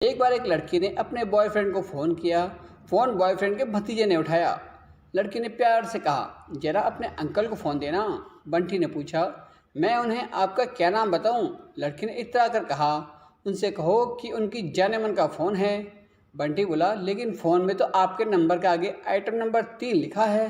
एक बार एक लड़की ने अपने बॉयफ्रेंड को फ़ोन किया। फ़ोन बॉयफ्रेंड के भतीजे ने उठाया। लड़की ने प्यार से कहा, जरा अपने अंकल को फ़ोन देना। बंटी ने पूछा, मैं उन्हें आपका क्या नाम बताऊं? लड़की ने इतरा कर कहा, उनसे कहो कि उनकी जाने मन का फ़ोन है। बंटी बोला, लेकिन फ़ोन में तो आपके नंबर के आगे आइटम नंबर 3 लिखा है।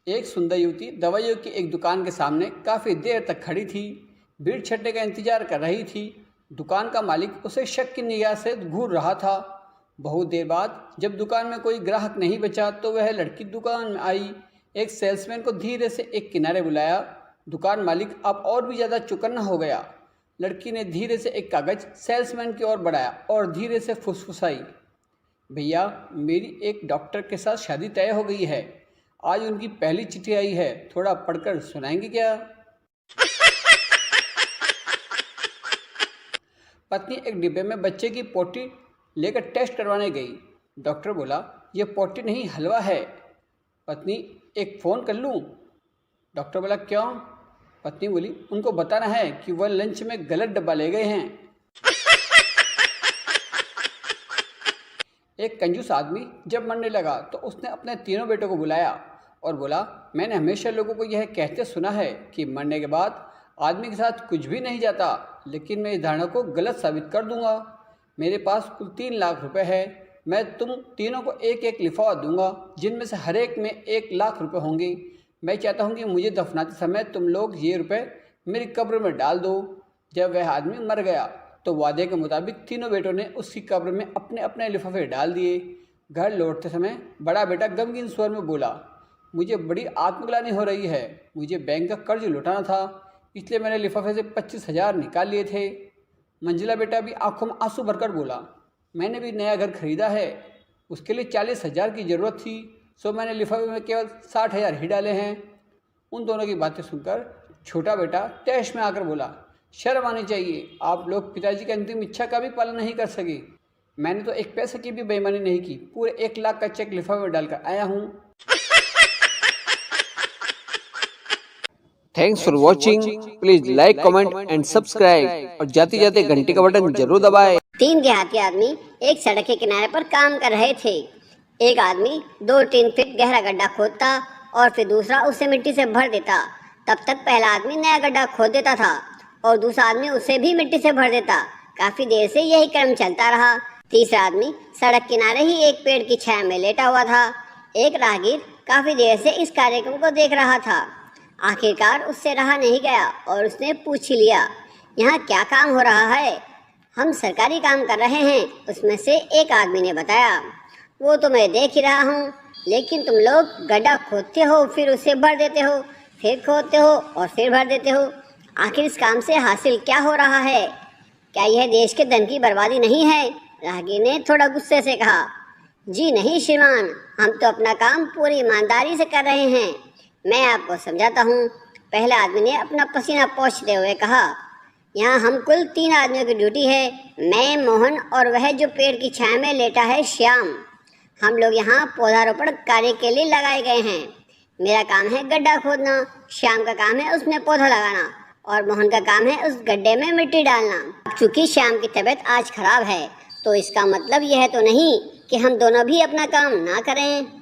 एक सुंदर युवती दवाइयों की एक दुकान के सामने काफ़ी देर तक खड़ी थी। भीड़ छटने का इंतजार कर रही थी। दुकान का मालिक उसे शक की निगाह से घूर रहा था। बहुत देर बाद जब दुकान में कोई ग्राहक नहीं बचा तो वह लड़की दुकान में आई। एक सेल्समैन को धीरे से एक किनारे बुलाया। दुकान मालिक अब और भी ज़्यादा चौकन्ना हो गया। लड़की ने धीरे से एक कागज़ सेल्समैन की ओर बढ़ाया और धीरे से फुसफुसाई, भैया, मेरी एक डॉक्टर के साथ शादी तय हो गई है। आज उनकी पहली चिट्ठी आई है, थोड़ा पढ़कर सुनाएंगे क्या? पत्नी एक डिब्बे में बच्चे की पोटी लेकर टेस्ट करवाने गई। डॉक्टर बोला, यह पोटी नहीं हलवा है। पत्नी, एक फ़ोन कर लूँ? डॉक्टर बोला, क्यों? पत्नी बोली, उनको बताना है कि वह लंच में गलत डब्बा ले गए हैं। एक कंजूस आदमी जब मरने लगा तो उसने अपने तीनों बेटों को बुलाया और बोला, मैंने हमेशा लोगों को यह कहते सुना है कि मरने के बाद आदमी के साथ कुछ भी नहीं जाता, लेकिन मैं इस धारणा को गलत साबित कर दूंगा। मेरे पास कुल 3 लाख रुपए है। मैं तुम तीनों को एक एक लिफाफा दूंगा, जिनमें से हर एक में 1 लाख रुपए होंगे। मैं चाहता हूं कि मुझे दफनाते समय तुम लोग ये रुपए मेरी कब्र में डाल दो। जब वह आदमी मर गया तो वादे के मुताबिक तीनों बेटों ने उसकी कब्र में अपने अपने लिफाफे डाल दिए। घर लौटते समय बड़ा बेटा गमगीन स्वर में बोला, मुझे बड़ी आत्मग्लानि हो रही है। मुझे बैंक का कर्ज लौटाना था, इसलिए मैंने लिफाफे से 25,000 निकाल लिए थे। मंजिला बेटा भी आंखों में आंसू भरकर बोला, मैंने भी नया घर खरीदा है, उसके लिए 40,000 की ज़रूरत थी, सो मैंने लिफाफे में केवल 60,000 ही डाले हैं। उन दोनों की बातें सुनकर छोटा बेटा तैश में आकर बोला, शर्म आनी चाहिए, आप लोग पिताजी की अंतिम इच्छा का भी पालन नहीं कर सके। मैंने तो एक पैसे की भी बेईमानी नहीं की, पूरे 1 लाख का चेक लिफाफे में डालकर आया हूँ। Thanks for watching. Please like, comment and subscribe और जाते जाते घंटी का बटन जरूर दबाएं। 3 देहाती आदमी एक सड़क के किनारे पर काम कर रहे थे। एक आदमी 2-3 फीट गहरा गड्ढा खोदता और फिर दूसरा उसे मिट्टी से भर देता। तब तक पहला आदमी नया गड्ढा खोद देता था और दूसरा आदमी उसे भी मिट्टी से भर देता। काफी देर से यही क्रम चलता रहा। तीसरा आदमी सड़क किनारे ही एक पेड़ की छाया में लेटा हुआ था। एक राहगीर काफी देर से इस कार्यक्रम को देख रहा था। आखिरकार उससे रहा नहीं गया और उसने पूछ ही लिया, यहाँ क्या काम हो रहा है? हम सरकारी काम कर रहे हैं, उसमें से एक आदमी ने बताया। वो तो मैं देख ही रहा हूँ, लेकिन तुम लोग गड्ढा खोदते हो, फिर उसे भर देते हो, फिर खोदते हो और फिर भर देते हो। आखिर इस काम से हासिल क्या हो रहा है? क्या यह देश के धन की बर्बादी नहीं है? राहगीर ने थोड़ा गुस्से से कहा। जी नहीं श्रीमान, हम तो अपना काम पूरी ईमानदारी से कर रहे हैं। मैं आपको समझाता हूँ। पहले आदमी ने अपना पसीना पोंछते हुए कहा, यहाँ हम कुल 3 आदमियों की ड्यूटी है। मैं, मोहन और वह जो पेड़ की छाया में लेटा है, श्याम। हम लोग यहाँ पौधारोपण कार्य के लिए लगाए गए हैं। मेरा काम है गड्ढा खोदना, श्याम का काम है उसमें पौधा लगाना और मोहन का काम है उस गड्ढे में मिट्टी डालना। चूँकि श्याम की तबीयत आज खराब है, तो इसका मतलब यह तो नहीं कि हम दोनों भी अपना काम ना करें।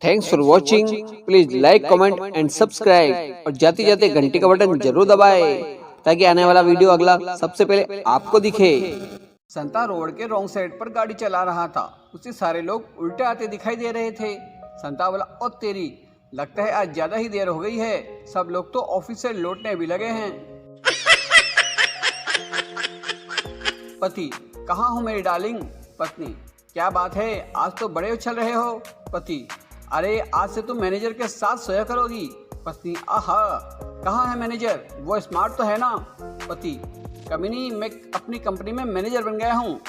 Thanks for watching. Please like, comment and subscribe और जाते जाते घंटी का बटन जरूर दबाएं ताकि आने वाला वीडियो अगला सबसे पहले आपको दिखे। संता रोड के रॉन्ग साइड पर गाड़ी चला रहा था। उसे सारे लोग उल्टे आते दिखाई दे रहे थे। संता बोला, ओ तेरी, लगता है आज ज्यादा ही देर हो गई है। सब लोग तो ऑफिस से लौटने भी लगे हैं। पति, कहाँ हो मेरी डार्लिंग? पत्नी, क्या बात है, आज तो बड़े उछल रहे हो। पति, अरे आज से तुम मैनेजर के साथ सोया करोगी। पत्नी, आहा, कहाँ है मैनेजर? वो स्मार्ट तो है ना। पति, कभी नहीं, मैं अपनी कंपनी में मैनेजर बन गया हूँ।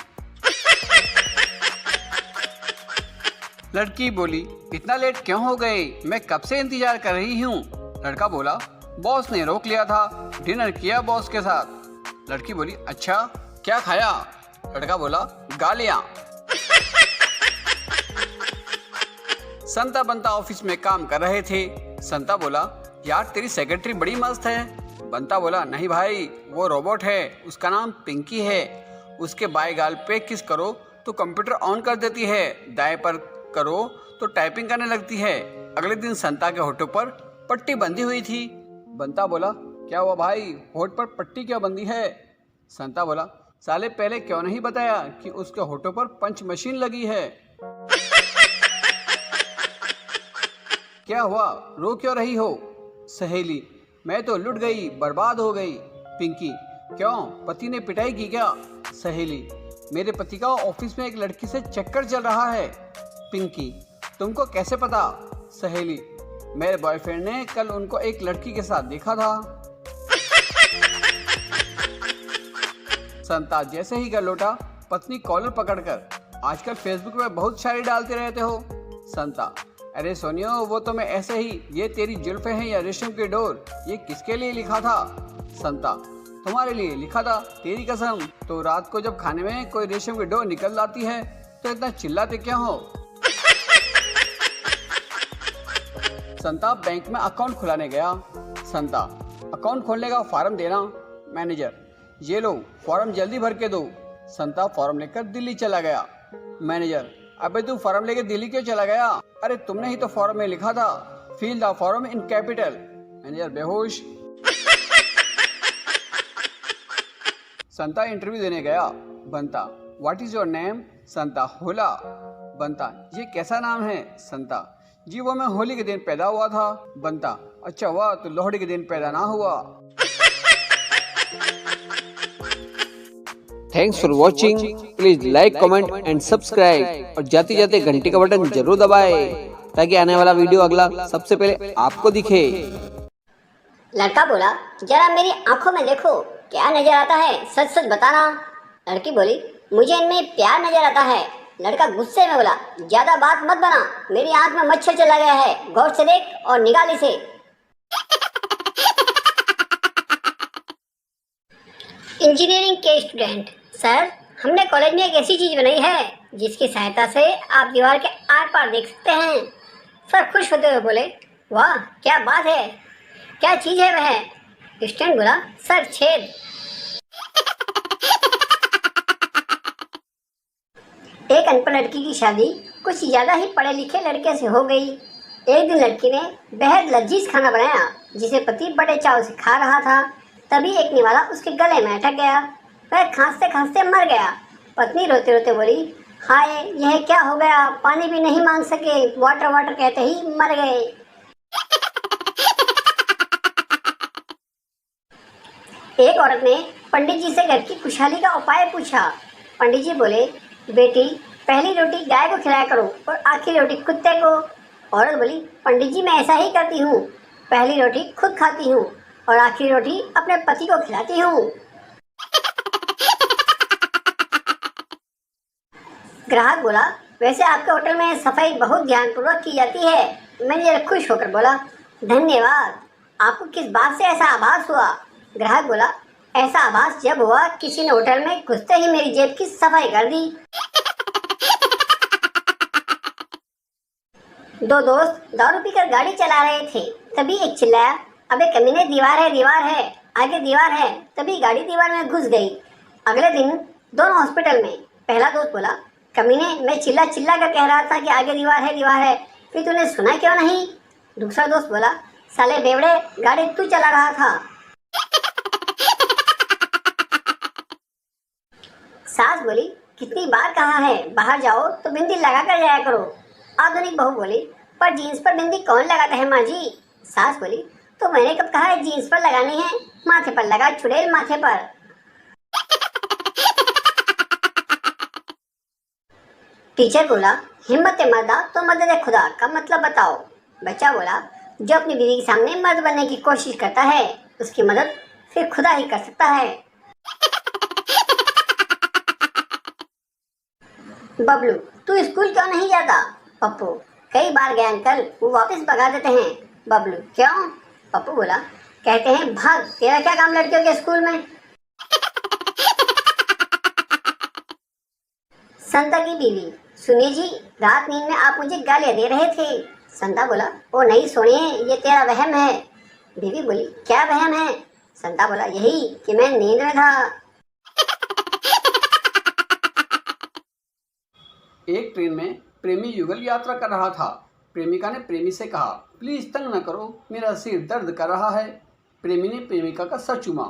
लड़की बोली, इतना लेट क्यों हो गए? मैं कब से इंतजार कर रही हूँ। लड़का बोला, बॉस ने रोक लिया था, डिनर किया बॉस के साथ। लड़की बोली, अच्छा, क्या खाया? लड़का बोला, गालियाँ। संता बंता ऑफिस में काम कर रहे थे। संता बोला, यार तेरी सेक्रेटरी बड़ी मस्त है। बंता बोला, नहीं भाई वो रोबोट है, उसका नाम पिंकी है। उसके बाएं गाल पे किस करो तो कंप्यूटर ऑन कर देती है, दाएं पर करो तो टाइपिंग करने लगती है। अगले दिन संता के होठों पर पट्टी बंधी हुई थी। बंता बोला, क्या हुआ भाई, होठ पर पट्टी क्यों बंधी है? संता बोला, साले पहले क्यों नहीं बताया कि उसके होठों पर पंच मशीन लगी है। क्या हुआ, रो क्यों रही हो? सहेली, मैं तो लुट गई, बर्बाद हो गई। पिंकी, क्यों, पति ने पिटाई की क्या? सहेली, मेरे पति का ऑफिस में एक लड़की से चक्कर चल रहा है। पिंकी, तुमको कैसे पता? सहेली, मेरे बॉयफ्रेंड ने कल उनको एक लड़की के साथ देखा था। संता जैसे ही घर लौटा, पत्नी कॉलर पकड़कर, आजकल फेसबुक में बहुत शायरी डालते रहते हो। संता, अरे सोनियो वो तो मैं ऐसे ही, ये तेरी जुल्फे हैं या रेशम की डोर, ये किसके लिए लिखा था? संता, तुम्हारे लिए लिखा था, तेरी कसम। तो रात को जब खाने में कोई रेशम की डोर निकल आती है तो इतना चिल्लाते क्यों हो? संता बैंक में अकाउंट खुलाने गया। संता, अकाउंट खोलने का फॉर्म देना। मैनेजर, ये लो फॉर्म जल्दी भर के दो। संता फॉर्म लेकर दिल्ली चला गया। मैनेजर, अबे तू फॉर्म लेकर दिल्ली क्यों चला गया? अरे तुमने ही तो फॉर्म में लिखा था, fill the form in capital. Manager बेहोश। संता इंटरव्यू देने गया। Banta, what is your name? Santa, होला। बंता, ये कैसा नाम है? संता, जी वो मैं होली के दिन पैदा हुआ था। बंता, अच्छा हुआ तो लोहड़ी के दिन पैदा ना हुआ। Thanks for watching. Please like, comment and subscribe और जाते जाते घंटी का बटन जरूर दबाएं ताकि आने वाला वीडियो अगला सबसे पहले आपको दिखे। लड़का बोला, जरा मेरी आंखों में देखो, क्या नजर आता है, सच सच बताना। लड़की बोली, मुझे इनमें प्यार नजर आता है। लड़का गुस्से में बोला, ज्यादा बात मत बना, मेरी आंख में मच्छर चला गया है, गौर से देख और निगाली से। इंजीनियरिंग के स्टूडेंट, सर हमने कॉलेज में एक ऐसी चीज बनाई है जिसकी सहायता से आप दीवार के आर पार देख सकते हैं। सर खुश होते हुए बोले, वाह क्या बात है, क्या चीज है वह? स्टूडेंट बोला, सर छेद। एक अनपढ़ लड़की की शादी कुछ ज्यादा ही पढ़े लिखे लड़के से हो गई। एक दिन लड़की ने बेहद लजीज खाना बनाया जिसे पति बड़े चाव से खा रहा था। तभी एक निवाला उसके गले में अटक गया, वह खांसते खांसते मर गया। पत्नी रोते रोते बोली, हाय यह क्या हो गया, पानी भी नहीं मांग सके, वाटर वाटर कहते ही मर गए। एक औरत ने पंडित जी से घर की खुशहाली का उपाय पूछा। पंडित जी बोले, बेटी पहली रोटी गाय को खिलाया करो और आखिरी रोटी कुत्ते को। औरत बोली, पंडित जी मैं ऐसा ही करती हूँ, पहली रोटी खुद खाती हूँ और आखिरी रोटी अपने पति को खिलाती हूँ। ग्राहक बोला, वैसे आपके होटल में सफाई बहुत ध्यानपूर्वक की जाती है। मैनेजर खुश होकर बोला, धन्यवाद। आपको किस बात से ऐसा आभास हुआ? ग्राहक बोला, ऐसा आभास जब हुआ किसी ने होटल में घुसते ही मेरी जेब की सफाई कर दी। दो दोस्त दारू पीकर गाड़ी चला रहे थे। तभी एक चिल्लाया, अबे कमीने दीवार है, आगे दीवार है। तभी गाड़ी दीवार में घुस गई। अगले दिन दोनों हॉस्पिटल में। पहला दोस्त बोला, कमीने मैं चिल्ला चिल्ला कर कह रहा था कि आगे दीवार है, फिर तूने सुना क्यों नहीं? दूसरा दोस्त बोला, साले बेवड़े गाड़ी तू चला रहा था। सास बोली, कितनी बार कहा है बाहर जाओ तो बिंदी लगा कर जाया करो। आधुनिक बहू बोली, पर जीन्स पर बिंदी कौन लगाता है माँ जी? सास बोली, तो मैंने कब कहा है जीन्स पर लगानी है, माथे पर लगा चुड़ैल माथे पर। टीचर बोला, हिम्मत मर्दा तो मदद खुदा का मतलब बताओ। बच्चा बोला, जो अपनी बीवी के सामने मर्द बनने की कोशिश करता है उसकी मदद फिर खुदा ही कर सकता है। बबलू, तू स्कूल क्यों नहीं जाता? पप्पू, कई बार गए अंकल, वो वापस भगा देते हैं। बबलू, क्यों? पप्पू बोला, कहते हैं भाग, तेरा क्या काम लड़कियों के स्कूल में। संता की बीवी, सुनिए जी, रात नींद में आप मुझे गालियां दे रहे थे। संता बोला, ओ नहीं सोनिए, ये तेरा वहम है। बीवी बोली, क्या वहम है? संता बोला, यही कि मैं नींद में था। एक ट्रेन में प्रेमी युगल यात्रा कर रहा था। प्रेमिका ने प्रेमी से कहा, प्लीज तंग न करो, मेरा सिर दर्द कर रहा है। प्रेमी ने प्रेमिका का सर चूमा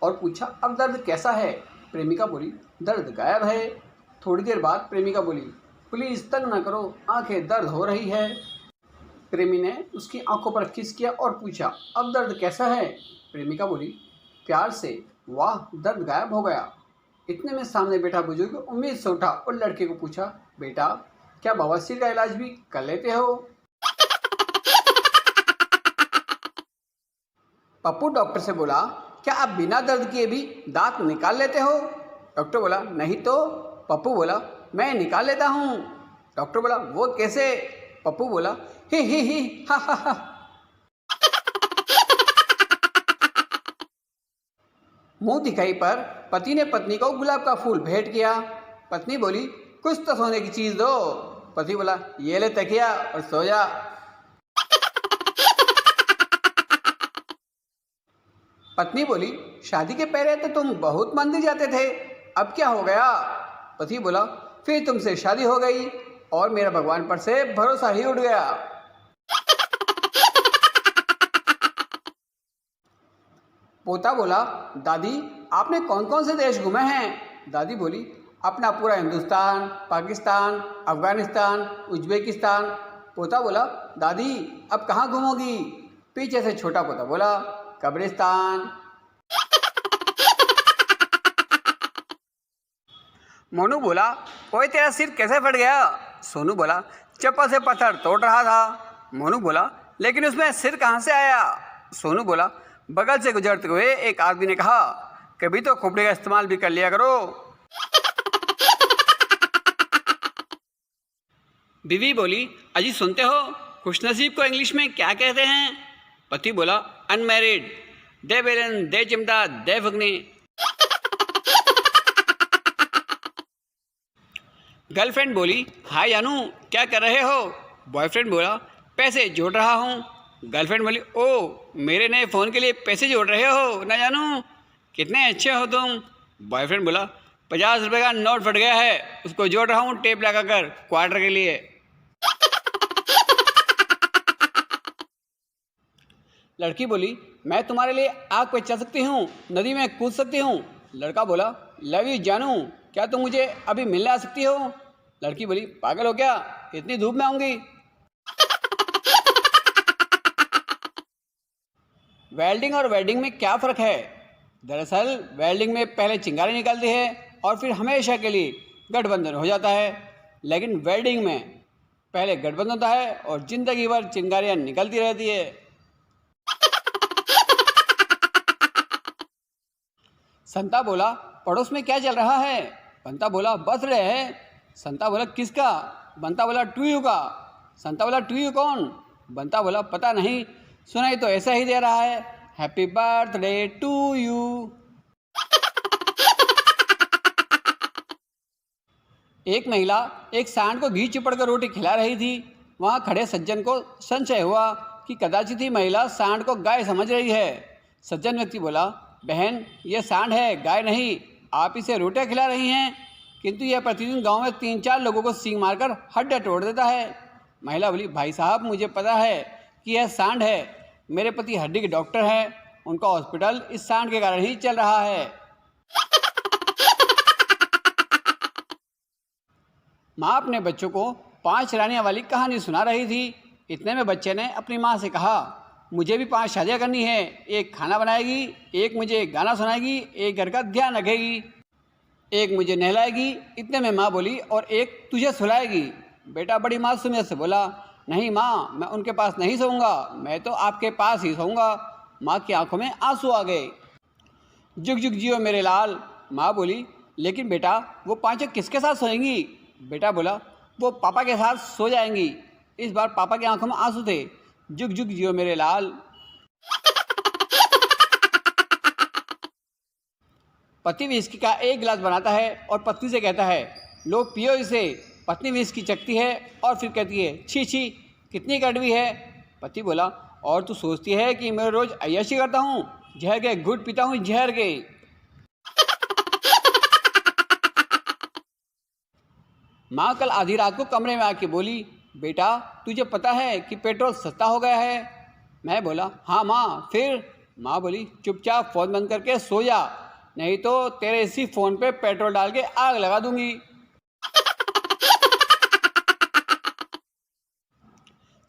और पूछा, अब दर्द कैसा है? प्रेमिका बोली, दर्द गायब है। थोड़ी देर बाद प्रेमिका बोली, प्लीज तंग न करो, आंखें दर्द हो रही है। प्रेमी ने उसकी आंखों पर किस किया और पूछा, अब दर्द कैसा है? प्रेमिका बोली प्यार से, वाह दर्द गायब हो गया। इतने में सामने बैठा बुजुर्ग उम्मीद से उठा और लड़के को पूछा, बेटा क्या बवासीर का इलाज भी कर लेते हो? पप्पू डॉक्टर से बोला, क्या आप बिना दर्द किए भी दांत निकाल लेते हो? डॉक्टर बोला, नहीं तो। पप्पू बोला, मैं निकाल लेता हूँ। डॉक्टर बोला, वो कैसे? पप्पू बोला, ही हा हा हा। मुंह दिखाई पर पति ने पत्नी को गुलाब का फूल भेंट किया। पत्नी बोली, कुछ तो सोने की चीज दो। पति बोला, ये ले तकिया और सो जा। पत्नी बोली, शादी के पहले तो तुम बहुत मंदिर जाते थे, अब क्या हो गया? पति बोला, फिर तुमसे शादी हो गई और मेरा भगवान पर से भरोसा ही उठ गया। पोता बोला, दादी आपने कौन कौन से देश घूमे हैं? दादी बोली, अपना पूरा हिंदुस्तान, पाकिस्तान, अफगानिस्तान, उज्बेकिस्तान। पोता बोला, दादी अब कहाँ घूमोगी? पीछे से छोटा पोता बोला, कब्रिस्तान। मोनू बोला, ओए तेरा सिर कैसे फट गया? सोनू बोला, चप्पल से पत्थर तोड़ रहा था। मोनू बोला, लेकिन उसमें सिर कहाँ से आया? सोनू बोला, बगल से गुजरते हुए एक आदमी ने कहा, कभी तो खोपड़ी का इस्तेमाल भी कर लिया करो। बीवी बोली, अजी सुनते हो, खुशनसीब को इंग्लिश में क्या कहते हैं? पति बोला, अनमैरिड। दे बेलन, दे चिमटा, दे फुकनी। गर्लफ्रेंड बोली, हाय जानू क्या कर रहे हो? बॉयफ्रेंड बोला, पैसे जोड़ रहा हूँ। गर्लफ्रेंड बोली, ओ मेरे नए फ़ोन के लिए पैसे जोड़ रहे हो ना जानू, कितने अच्छे हो तुम। बॉयफ्रेंड बोला, 50 रुपये का नोट फट गया है, उसको जोड़ रहा हूँ टेप लगाकर क्वार्टर के लिए। लड़की बोली, मैं तुम्हारे लिए आग पे चल सकती हूँ, नदी में कूद सकती हूँ। लड़का बोला, लव यू जानू, क्या तुम मुझे अभी मिलने आ सकती हो? लड़की बोली, पागल हो क्या, इतनी धूप में आऊँगी? वेल्डिंग और वेडिंग में क्या फ़र्क है? दरअसल वेल्डिंग में पहले चिंगारी निकलती है और फिर हमेशा के लिए गठबंधन हो जाता है, लेकिन वेल्डिंग में पहले गठबंधन होता है और ज़िंदगी भर चिंगारियाँ निकलती रहती है। संता बोला, पड़ोस में क्या चल रहा है? बंता बोला, बर्थडे है। संता बोला, किसका? बंता बोला, टूयू का। संता बोला, टूयू कौन? बंता बोला, पता नहीं, सुनाई तो ऐसा ही दे रहा है, हैप्पी बर्थडे टू यू। एक महिला एक सांड को घी चिपड़ कर रोटी खिला रही थी। वहाँ खड़े सज्जन को संशय हुआ कि कदाचित ही महिला सांड को गाय समझ रही है। सज्जन व्यक्ति बोला, बहन ये सांड है, गाय नहीं, आप इसे रोटियां खिला रही हैं, किंतु यह प्रतिदिन गांव में 3-4 लोगों को सींग मारकर हड्डियां तोड़ देता है। महिला बोली, भाई साहब मुझे पता है कि यह सांड है, मेरे पति हड्डी के डॉक्टर हैं, उनका हॉस्पिटल इस सांड के कारण ही चल रहा है। माँ अपने बच्चों को 5 रानियां वाली कहानी सुना रही थी। इतने में बच्चे ने अपनी माँ से कहा, मुझे भी 5 शादियाँ करनी है, एक खाना बनाएगी, एक मुझे गाना सुनाएगी, एक घर का ध्यान रखेगी, एक मुझे नहलाएगी। इतने में माँ बोली, और एक तुझे सुलाएगी। बेटा बड़ी मासूमियत से बोला, नहीं माँ, मैं उनके पास नहीं सोऊंगा, मैं तो आपके पास ही सोऊंगा। माँ की आंखों में आंसू आ गए। जुग जुग जियो मेरे लाल। माँ बोली, लेकिन बेटा वो 5 किसके साथ सोएंगी? बेटा बोला, वो पापा के साथ सो जाएंगी। इस बार पापा की आंखों में आंसू थे। जुग जुग जियो मेरे लाल। पति विस्की का एक गिलास बनाता है और पत्नी से कहता है, लो पियो इसे। पत्नी विस्की चखती है और फिर कहती है, छी छी कितनी कड़वी है। पति बोला, और तू सोचती है कि मैं रोज अय्याशी करता हूँ, जहर के घुट पीता हूँ जहर के। माँ कल आधी रात को कमरे में आके बोली, बेटा तुझे पता है कि पेट्रोल सस्ता हो गया है? मैं बोला, हाँ माँ फिर? माँ बोली, चुपचाप फ़ोन बंद करके सो जा, नहीं तो तेरे इसी फ़ोन पे पेट्रोल डाल के आग लगा दूंगी।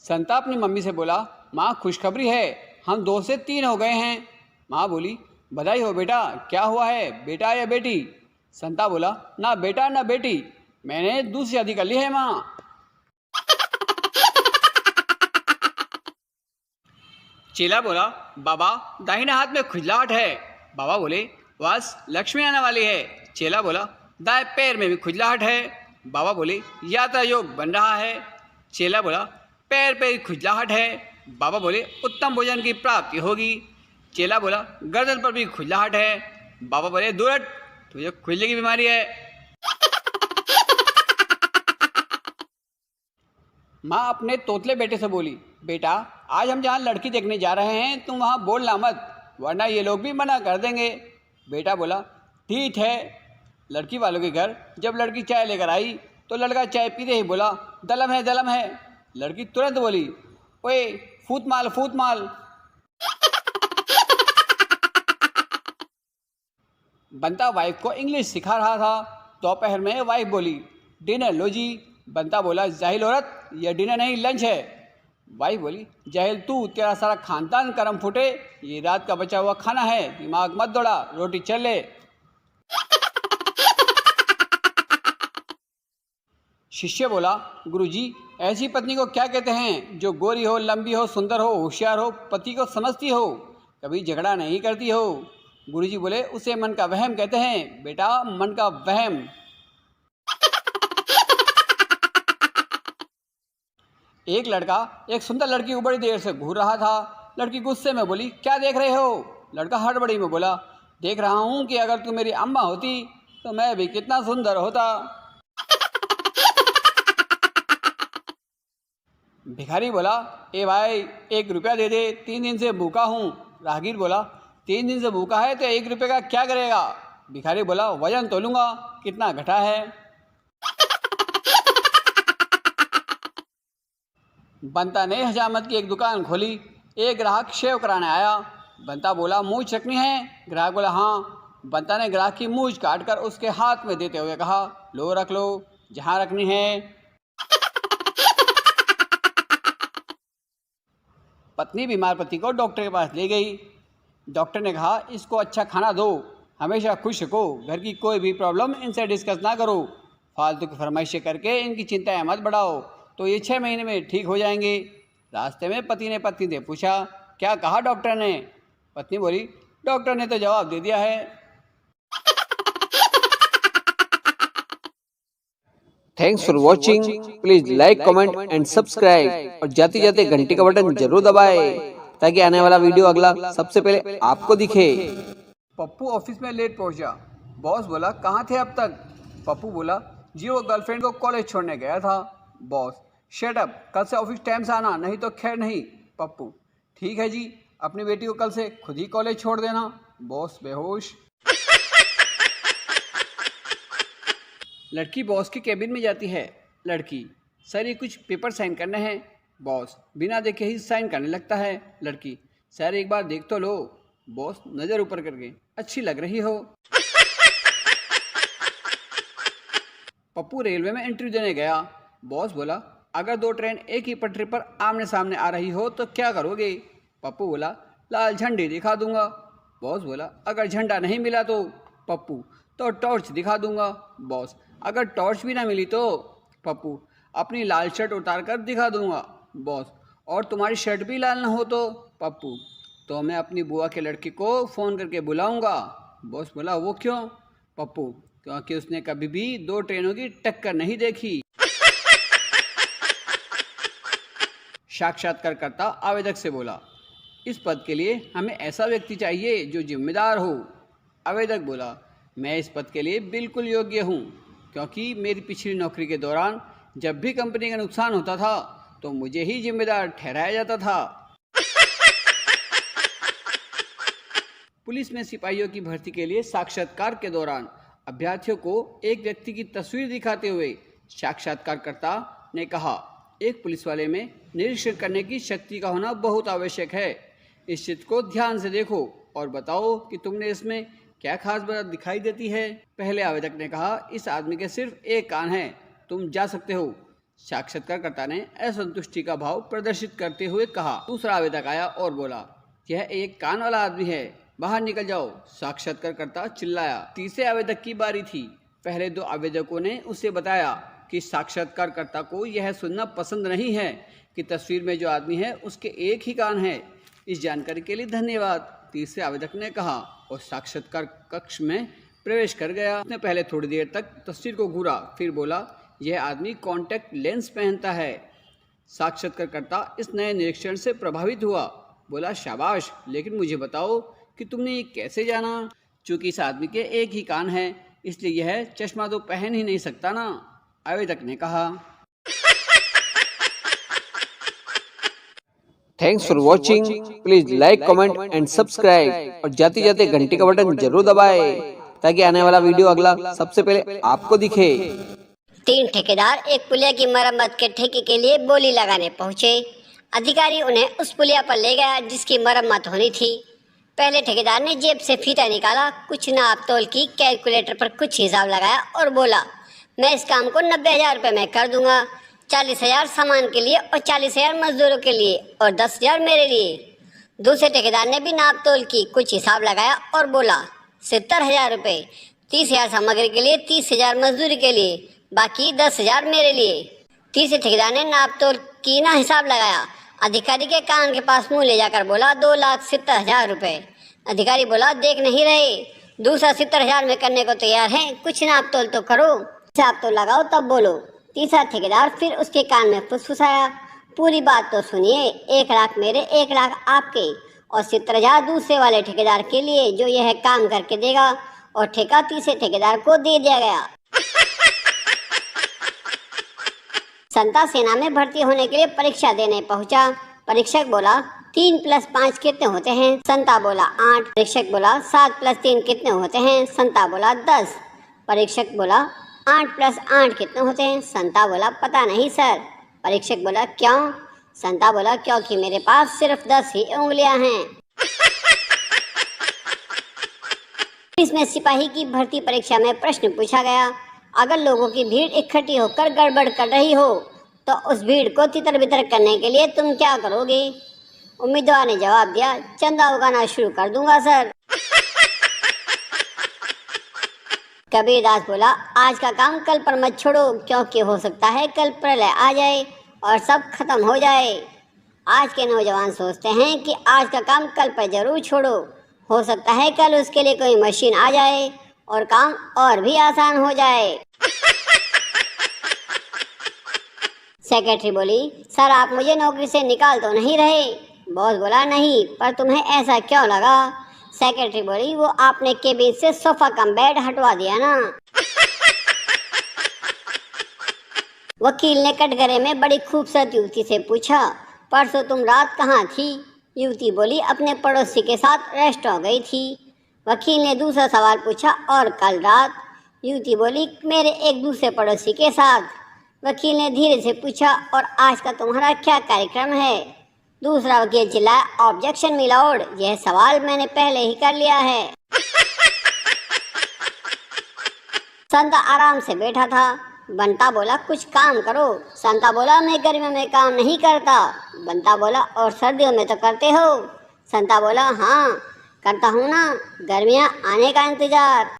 संता अपनी मम्मी से बोला, माँ खुशखबरी है, हम 2 से 3 हो गए हैं। माँ बोली, बधाई हो बेटा, क्या हुआ है, बेटा या बेटी? संता बोला, ना बेटा ना बेटी, मैंने दूसरी शादी कर ली है माँ। चेला बोला, बाबा दाहिने हाथ में खुजलाहट है। बाबा बोले, बस लक्ष्मी आने वाली है। चेला बोला, दाएं पैर में भी खुजलाहट है। बाबा बोले, यात्रा योग बन रहा है। चेला बोला, पैर पे खुजलाहट है। बाबा बोले, उत्तम भोजन की प्राप्ति होगी। चेला बोला, गर्दन पर भी खुजलाहट है। बाबा बोले, दूर हट, तुझे खुजले की बीमारी है। माँ अपने तोतले बेटे से बोली, बेटा आज हम जहाँ लड़की देखने जा रहे हैं तुम वहाँ बोलना मत, वरना ये लोग भी मना कर देंगे। बेटा बोला, ठीक है। लड़की वालों के घर जब लड़की चाय लेकर आई तो लड़का चाय पीते ही बोला, दलम है दलम है। लड़की तुरंत बोली, ओए फूट माल फूट माल। बंता वाइफ को इंग्लिश सिखा रहा था। दोपहर में वाइफ बोली, डिनर लो जी। बंता बोला, जाहिल औरत, यह डिनर नहीं लंच है। वाइफ बोली, जाहिल तू, तेरा सारा खानदान करम फूटे, ये रात का बचा हुआ खाना है, दिमाग मत दौड़ा, रोटी चल ले। शिष्य बोला, गुरुजी ऐसी पत्नी को क्या कहते हैं जो गोरी हो, लंबी हो, सुंदर हो, होशियार हो, पति को समझती हो, कभी झगड़ा नहीं करती हो? गुरुजी बोले, उसे मन का वहम कहते हैं बेटा, मन का वहम। एक लड़का एक सुंदर लड़की को बड़ी देर से घूर रहा था। लड़की गुस्से में बोली, क्या देख रहे हो? लड़का हड़बड़ी में बोला, देख रहा हूँ कि अगर तू मेरी अम्मा होती तो मैं भी कितना सुंदर होता। भिखारी बोला, ए भाई 1 रुपया दे दे, 3 दिन से भूखा हूँ। राहगीर बोला, 3 दिन से भूखा है तो 1 रुपये का क्या करेगा? भिखारी बोला, वजन तोलूंगा, कितना घटा है। बंता ने हजामत की एक दुकान खोली। एक ग्राहक शेव कराने आया। बंता बोला, मूछ रखनी है? ग्राहक बोला, हाँ। बंता ने ग्राहक की मूछ काट कर उसके हाथ में देते हुए कहा, लो रख लो, जहाँ रखनी है। पत्नी बीमार पति को डॉक्टर के पास ले गई। डॉक्टर ने कहा, इसको अच्छा खाना दो, हमेशा खुश रखो, घर की कोई भी प्रॉब्लम इनसे डिस्कस ना करो, फालतू की फरमाइशें करके इनकी चिंताएं मत बढ़ाओ, तो ये 6 महीने में ठीक हो जाएंगे। रास्ते में पति ने पत्नी से पूछा, क्या कहा डॉक्टर ने? पत्नी बोली, डॉक्टर ने तो जवाब दे दिया है। Thanks for watching. Please like, comment and subscribe और जाते जाते घंटी का बटन जरूर दबाएं ताकि आने वाला वीडियो अगला सबसे पहले आपको दिखे। पप्पू ऑफिस में लेट पहुंचा। बॉस बोला, कहाँ थे अब तक? पप्पू बोला, जी वो गर्लफ्रेंड को कॉलेज छोड़ने गया था। बॉस, शट अप, कल से ऑफिस टाइम से आना, नहीं तो खैर नहीं। पप्पू, ठीक है जी, अपनी बेटी को कल से खुद ही कॉलेज छोड़ देना। बॉस बेहोश। लड़की बॉस के केबिन में जाती है। लड़की, सर ये कुछ पेपर साइन करने हैं। बॉस बिना देखे ही साइन करने लगता है। लड़की, सर एक बार देख तो लो। बॉस नज़र ऊपर करके, अच्छी लग रही हो। पप्पू रेलवे में इंटरव्यू देने गया। बॉस बोला, अगर 2 ट्रेन एक ही पटरी पर आमने सामने आ रही हो तो क्या करोगे? पप्पू बोला, लाल झंडी दिखा दूंगा। बॉस बोला, अगर झंडा नहीं मिला तो? पप्पू, तो टॉर्च दिखा दूंगा। बॉस, अगर टॉर्च भी ना मिली तो? पप्पू, अपनी लाल शर्ट उतार कर दिखा दूंगा। बॉस, और तुम्हारी शर्ट भी लाल ना हो तो? पप्पू, तो मैं अपनी बुआ के लड़के को फ़ोन करके बुलाऊंगा। बॉस बोला, वो क्यों? पप्पू, क्योंकि उसने कभी भी 2 ट्रेनों की टक्कर नहीं देखी। साक्षात्कारकर्ता आवेदक से बोला, इस पद के लिए हमें ऐसा व्यक्ति चाहिए जो जिम्मेदार हो। आवेदक बोला, मैं इस पद के लिए बिल्कुल योग्य हूँ, क्योंकि मेरी पिछली नौकरी के दौरान जब भी कंपनी का नुकसान होता था तो मुझे ही जिम्मेदार ठहराया जाता था। पुलिस में सिपाहियों की भर्ती के लिए साक्षात्कार के दौरान अभ्यर्थियों को एक व्यक्ति की तस्वीर दिखाते हुए साक्षात्कारकर्ता ने कहा, एक पुलिस वाले में निरीक्षण करने की शक्ति का होना बहुत आवश्यक है। इस चित्र को ध्यान से देखो और बताओ कि तुमने इसमें क्या खास बात दिखाई देती है। पहले आवेदक ने कहा, इस आदमी के सिर्फ एक कान है, तुम जा सकते हो। साक्षात्कारकर्ता ने असंतुष्टि का भाव प्रदर्शित करते हुए कहा। दूसरा आवेदक आया और बोला, यह एक कान वाला आदमी है, बाहर निकल जाओ। साक्षात्कारकर्ता चिल्लाया। तीसरे आवेदक की बारी थी। पहले दो आवेदकों ने उसे बताया कि साक्षात्कारकर्ता को यह सुनना पसंद नहीं है कि तस्वीर में जो आदमी है उसके एक ही कान है। इस जानकारी के लिए धन्यवाद, तीसरे आवेदक ने कहा और साक्षात्कार कक्ष में प्रवेश कर गया। उसने पहले थोड़ी देर तक तस्वीर को घूरा, फिर बोला, यह आदमी कॉन्टैक्ट लेंस पहनता है। साक्षात्कारकर्ता इस नए निरीक्षण से प्रभावित हुआ। बोला, शाबाश, लेकिन मुझे बताओ कि तुमने ये कैसे जाना? चूंकि इस आदमी के एक ही कान है, इसलिए यह चश्मा तो पहन ही नहीं सकता ना, आवेदक ने कहा। Thanks for watching. Please like, comment and subscribe और जाते जाते घंटी का बटन जरूर दबाएं ताकि आने वाला वीडियो अगला सबसे पहले आपको दिखे। 3 ठेकेदार एक पुलिया की मरम्मत के ठेके के लिए बोली लगाने पहुंचे। अधिकारी उन्हें उस पुलिया पर ले गया जिसकी मरम्मत होनी थी। पहले ठेकेदार ने जेब से फीता निकाला, कुछ नाप तोल की, कैलकुलेटर पर कुछ हिसाब लगाया और बोला, मैं इस काम को 90,000 रुपये में कर दूंगा। 40,000 सामान के लिए और 40,000 मजदूरों के लिए और 10,000 मेरे लिए। दूसरे ठेकेदार ने भी नाप तोल की, कुछ हिसाब लगाया और बोला, 70,000 रुपये, 30,000 सामग्री के लिए, 30,000 मजदूरी के लिए, बाकी 10,000 मेरे लिए। तीसरे ठेकेदार ने नाप तोल की ना हिसाब लगाया। अधिकारी के कान के पास मुंह ले जाकर बोला, 2,70,000 रुपये। अधिकारी बोला, देख नहीं रहे, दूसरा 70,000 में करने को तैयार है, कुछ नाप तोल तो करो, हिसाब तो लगाओ तब बोलो। तीसरा ठेकेदार फिर उसके कान में फुसफुसाया, पूरी बात तो सुनिए, 1 लाख मेरे, 1 लाख आपके और 70,000 दूसरे वाले ठेकेदार के लिए जो यह काम करके देगा। और ठेका तीसरे ठेकेदार को दे दिया गया। संता सेना में भर्ती होने के लिए परीक्षा देने पहुंचा। परीक्षक बोला, 3 + 5 कितने होते हैं? संता बोला 8। परीक्षक बोला, 7 + 3 कितने होते हैं? संता बोला 10। परीक्षक बोला, 8 + 8 कितने होते हैं? संता बोला, पता नहीं सर। परीक्षक बोला, क्यों? संता बोला, क्योंकि मेरे पास सिर्फ 10 ही उंगलियां हैं। इसमें सिपाही की भर्ती परीक्षा में प्रश्न पूछा गया, अगर लोगों की भीड़ इकट्ठी होकर गड़बड़ कर रही हो तो उस भीड़ को तितर बितर करने के लिए तुम क्या करोगे? उम्मीदवार ने जवाब दिया, चंदा उगाना शुरू कर दूंगा सर। कबीरदास बोला, आज का काम कल पर मत छोड़ो, क्योंकि हो सकता है कल प्रलय आ जाए और सब खत्म हो जाए। आज के नौजवान सोचते हैं कि आज का काम कल पर जरूर छोड़ो, हो सकता है कल उसके लिए कोई मशीन आ जाए और काम और भी आसान हो जाए। सेक्रेटरी बोली, सर आप मुझे नौकरी से निकाल तो नहीं रहे? बॉस बोला, नहीं, पर तुम्हें ऐसा क्यों लगा? सेक्रेटरी बोली, वो आपने केबिन से सोफा कम बेड हटवा दिया ना। वकील ने कटघरे में बड़ी खूबसूरत युवती से पूछा, परसों तुम रात कहाँ थी? युवती बोली, अपने पड़ोसी के साथ रेस्टोरेंट गई थी। वकील ने दूसरा सवाल पूछा, और कल रात? युवती बोली, मेरे एक दूसरे पड़ोसी के साथ। वकील ने धीरे से पूछा, और आज का तुम्हारा क्या कार्यक्रम है? दूसरा वकील चिल्लाया, ऑब्जेक्शन मिलॉर्ड, यह सवाल मैंने पहले ही कर लिया है। संता आराम से बैठा था। बंता बोला, कुछ काम करो। संता बोला, मैं गर्मियों में काम नहीं करता। बंता बोला, और सर्दियों में तो करते हो? संता बोला, हाँ करता हूँ ना, गर्मियाँ आने का इंतजार।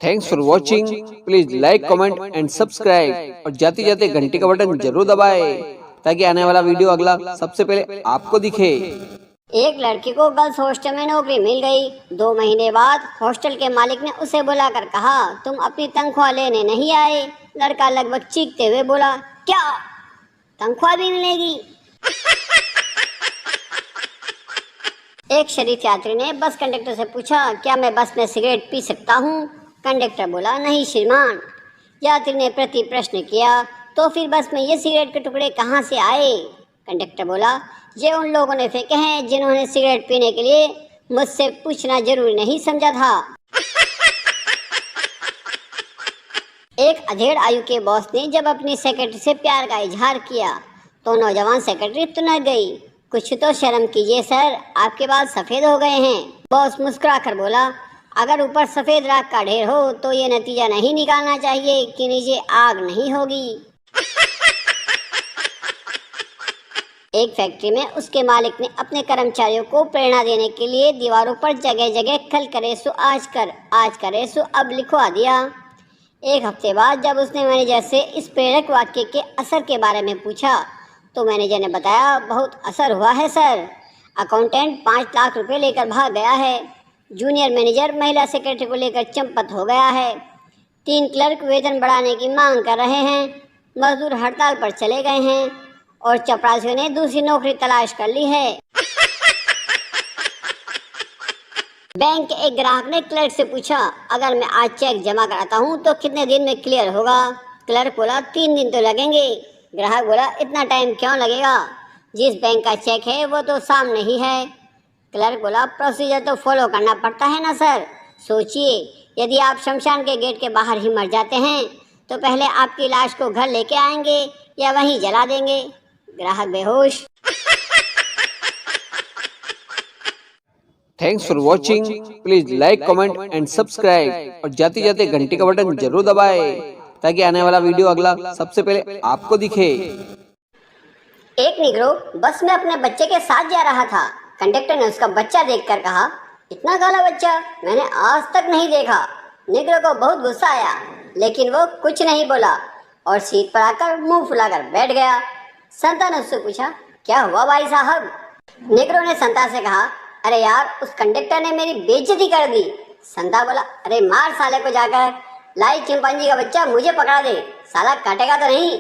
Thanks for watching. Please like, comment and subscribe और जाते जाते घंटी का बटन जरूर दबाएं ताकि आने वाला वीडियो अगला सबसे पहले आपको दिखे। एक लड़की को गर्ल्स हॉस्टल में नौकरी मिल गई। 2 महीने बाद हॉस्टल के मालिक ने उसे बुलाकर कहा, तुम अपनी तनख्वाह लेने नहीं आए? लड़का लगभग चीखते हुए बोला, क्या तनख्वाह भी मिलेगी? एक शरीफ यात्री ने बस कंडक्टर से पूछा, क्या मैं बस में सिगरेट पी सकता हूँ? कंडक्टर बोला, नहीं श्रीमान। यात्री ने प्रति प्रश्न किया, तो फिर बस में ये सिगरेट के टुकड़े कहाँ से आए? कंडक्टर बोला, ये उन लोगों ने फेंके हैं जिन्होंने सिगरेट पीने के लिए मुझसे पूछना जरूरी नहीं समझा था। एक अधेड़ आयु के बॉस ने जब अपनी सेक्रेटरी से प्यार का इजहार किया तो नौजवान सेक्रेटरी तुनक गई। कुछ तो शर्म कीजिए सर, आपके बाल सफेद हो गए हैं। बॉस मुस्कुराकर बोला, अगर ऊपर सफेद राख का ढेर हो तो ये नतीजा नहीं निकालना चाहिए कि नीचे आग नहीं होगी। एक फैक्ट्री में उसके मालिक ने अपने कर्मचारियों को प्रेरणा देने के लिए दीवारों पर जगह जगह कल करे सो आज करे सो अब लिखवा दिया। एक हफ्ते बाद जब उसने मैनेजर से इस प्रेरक वाक्य के असर के बारे में पूछा तो मैनेजर ने बताया, बहुत असर हुआ है सर। अकाउंटेंट 5 लाख रुपए लेकर भाग गया है। जूनियर मैनेजर महिला सेक्रेटरी को लेकर चंपत हो गया है। 3 क्लर्क वेतन बढ़ाने की मांग कर रहे हैं। मजदूर हड़ताल पर चले गए हैं और चपरासियों ने दूसरी नौकरी तलाश कर ली है। बैंक के एक ग्राहक ने क्लर्क से पूछा, अगर मैं आज चेक जमा कराता हूँ तो कितने दिन में क्लियर होगा? क्लर्क बोला, 3 दिन तो लगेंगे। ग्राहक बोला, इतना टाइम क्यों लगेगा? जिस बैंक का चेक है वो तो सामने ही है। क्लर्क बोला, प्रोसीजर तो फॉलो करना पड़ता है ना सर। सोचिए, यदि आप शमशान के गेट के बाहर ही मर जाते हैं तो पहले आपकी लाश को घर लेके आएंगे या वहीं जला देंगे? ग्राहक बेहोश। Thanks for watching. Please like, comment and subscribe और जाते जाते घंटी का बटन जरूर दबाएं ताकि आने वाला वीडियो अगला सबसे पहले आपको दिखे। एक निग्रो बस में अपने बच्चे के साथ जा रहा था। कंडक्टर ने उसका बच्चा देखकर कहा, इतना काला बच्चा मैंने आज तक नहीं देखा। निग्रो को बहुत गुस्सा आया लेकिन वो कुछ नहीं बोला और सीट पर आकर मुंह फुलाकर बैठ गया। संता ने उससे पूछा, क्या हुआ भाई साहब? निग्रो ने संता से कहा, अरे यार, उस कंडक्टर ने मेरी बेइज्जती कर दी। संता बोला, अरे मार साले को जाकर, लाई चिंपांजी का बच्चा मुझे पकड़ा दे, साला काटेगा तो नहीं।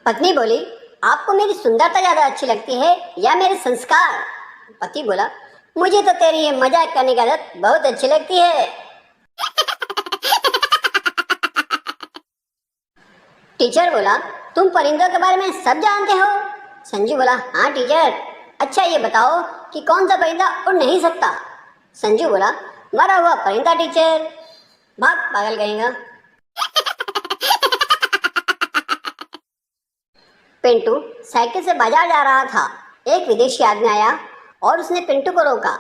पत्नी बोली, आपको मेरी सुंदरता ज्यादा अच्छी लगती है या मेरे संस्कार? पति बोला, मुझे तो तेरी ये मजाक करने की आदत बहुत अच्छी लगती है। टीचर बोला, तुम परिंदों के बारे में सब जानते हो? संजू बोला, हाँ टीचर। अच्छा ये बताओ कि कौन सा परिंदा उड़ नहीं सकता? संजू बोला, मरा हुआ परिंदा टीचर। भाग पागल कहेगा। पिंटू साइकिल से बाजार जा रहा था। एक विदेशी आदमी आया और उसने पिंटू को रोका।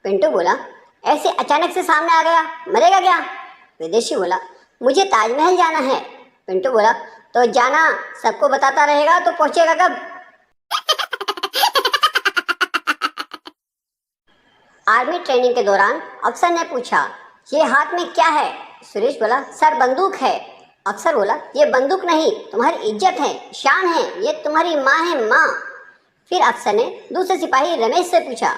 पिंटू बोला, ऐसे अचानक से सामने आ गया, मरेगा क्या? विदेशी बोला, मुझे ताजमहल जाना है। पिंटू बोला, तो जाना, सबको बताता रहेगा तो पहुंचेगा कब? आर्मी ट्रेनिंग के दौरान अफसर ने पूछा, ये हाथ में क्या है? सुरेश बोला, सर बंदूक है। अफसर बोला, ये बंदूक नहीं, तुम्हारी इज्जत है, शान है, ये तुम्हारी माँ है, माँ। फिर अफसर ने दूसरे सिपाही रमेश से पूछा,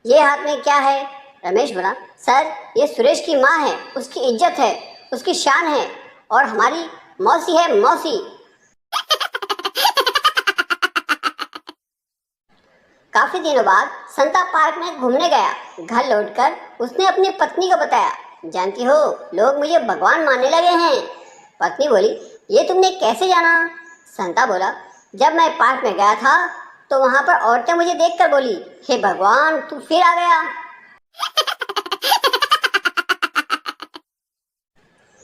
ये हाथ में क्या है? रमेश बोला, सर ये सुरेश की माँ है, उसकी इज्जत है, उसकी शान है और हमारी मौसी है, मौसी। काफी दिनों बाद संता पार्क में घूमने गया। घर लौटकर उसने अपनी पत्नी को बताया, जानती हो, लोग मुझे भगवान मानने लगे हैं। पत्नी बोली, ये तुमने कैसे जाना? संता बोला, जब मैं पार्क में गया था तो वहां पर औरतें मुझे देखकर बोली, हे भगवान, तू फिर आ गया।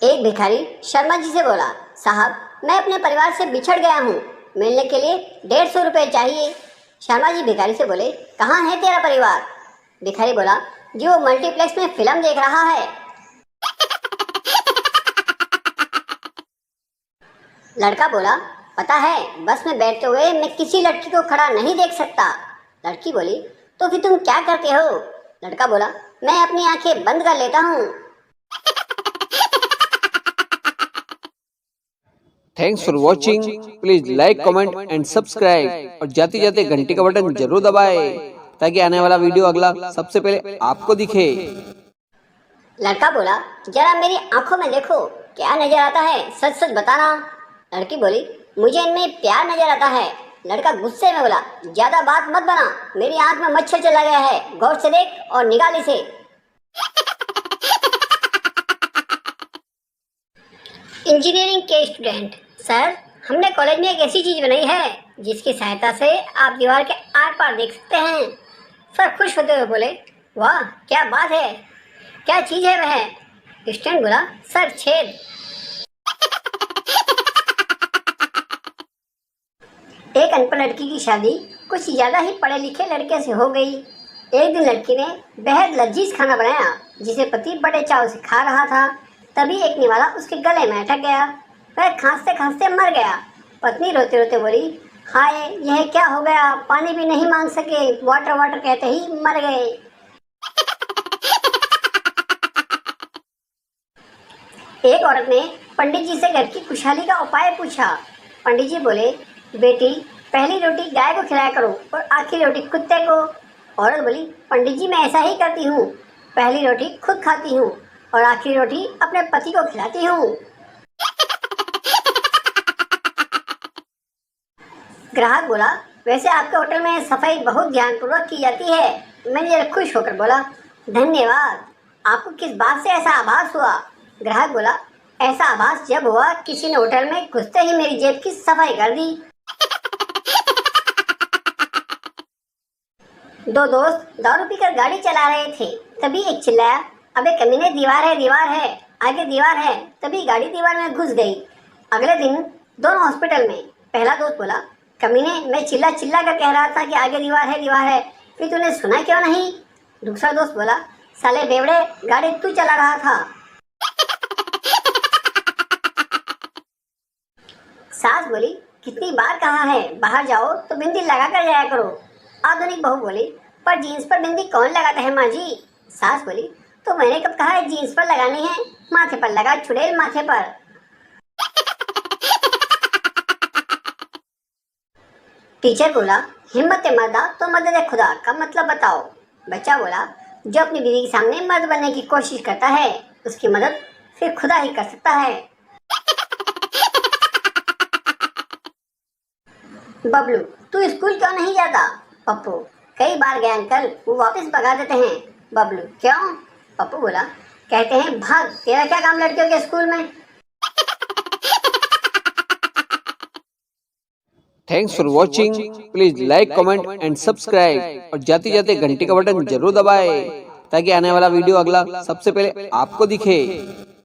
एक भिखारी शर्मा जी से बोला, साहब मैं अपने परिवार से बिछड़ गया हूँ, मिलने के लिए 150 रुपए चाहिए। शर्मा जी भिखारी से बोले, कहाँ है तेरा परिवार? भिखारी बोला, जी वो मल्टीप्लेक्स में फिल्म देख रहा है। लड़का बोला, पता है, बस में बैठते हुए मैं किसी लड़की को खड़ा नहीं देख सकता। लड़की बोली, तो फिर तुम क्या करते हो? लड़का बोला, मैं अपनी आंखें बंद कर लेता हूँ। Thanks for watching. Please like, comment and subscribe और जाते जाते घंटी का बटन जरूर दबाएं ताकि आने वाला वीडियो अगला सबसे पहले आपको दिखे। लड़का बोला, जरा मेरी आंखों में देखो, क्या नजर आता है, सच सच बताना। लड़की बोली, मुझे इनमें प्यार नजर आता है। लड़का गुस्से में बोला, ज्यादा बात मत बना, मेरी आंख में मच्छर चला गया है, गौर से देख और निगाली से। इंजीनियरिंग के स्टूडेंट, सर हमने कॉलेज में एक ऐसी चीज बनाई है जिसकी सहायता से आप दीवार के आर पार देख सकते हैं। सर खुश होते हुए बोले, वाह क्या बात है, क्या चीज है वह? स्टूडेंट बोला, सर छेद। एक अनपढ़ लड़की की शादी कुछ ज्यादा ही पढ़े लिखे लड़के से हो गई। एक दिन लड़की ने बेहद लजीज खाना बनाया जिसे पति बड़े चाव से खा रहा था। तभी एक निवाला उसके गले में अटक गया। वह खांसते खांसते मर गया। पत्नी रोते रोते बोली, हाय यह क्या हो गया, पानी भी नहीं मांग सके, वाटर वाटर कहते ही मर गए। एक औरत ने पंडित जी से घर की खुशहाली का उपाय पूछा। पंडित जी बोले, बेटी पहली रोटी गाय को खिलाया करो और आखिरी रोटी कुत्ते को। औरत बोली, पंडित जी मैं ऐसा ही करती हूँ, पहली रोटी खुद खाती हूँ और आखिरी रोटी अपने पति को खिलाती हूँ। ग्राहक बोला, वैसे आपके होटल में सफाई बहुत ध्यानपूर्वक की जाती है। मैनेजर खुश होकर बोला, धन्यवाद। आपको किस बात से ऐसा आभास हुआ? ग्राहक बोला, ऐसा आभास जब हुआ किसी ने होटल में घुसते ही मेरी जेब की सफाई कर दी। दो दोस्त दारू पीकर गाड़ी चला रहे थे। तभी एक चिल्लाया, अबे कमीने दीवार है, आगे दीवार है। तभी गाड़ी दीवार में घुस गई। अगले दिन दोनों हॉस्पिटल में। पहला दोस्त बोला, कमीने मैं चिल्ला चिल्ला कर कह रहा था कि आगे दीवार है, फिर तूने सुना क्यों नहीं? दूसरा दोस्त बोला, साले बेवड़े गाड़ी तू चला रहा था। सास बोली, कितनी बार कहा है बाहर जाओ तो बिंदी लगा कर जाया करो। आधुनिक बहू बोली, पर जीन्स पर बिंदी कौन लगाता है माँ जी? सास बोली, तो मैंने कब कहा है जीन्स पर लगानी है, माथे पर लगा चुड़ैल माथे पर। टीचर बोला, हिम्मत मर्दा तो मदद खुदा का मतलब बताओ। बच्चा बोला, जो अपनी बीवी के सामने मर्द बनने की कोशिश करता है उसकी मदद फिर खुदा ही कर सकता है। बबलू, तू स्कूल क्यों नहीं जाता? पप्पू, कई बार गए अंकल, वो वापस भगा देते हैं। बबलू, क्यों? पप्पू बोला, कहते हैं भाग, तेरा क्या काम लड़कियों के स्कूल में। Thanks for watching. Please like comment and subscribe और जाते जाते घंटी का बटन जरूर दबाएं ताकि आने वाला वीडियो अगला सबसे पहले आपको दिखे।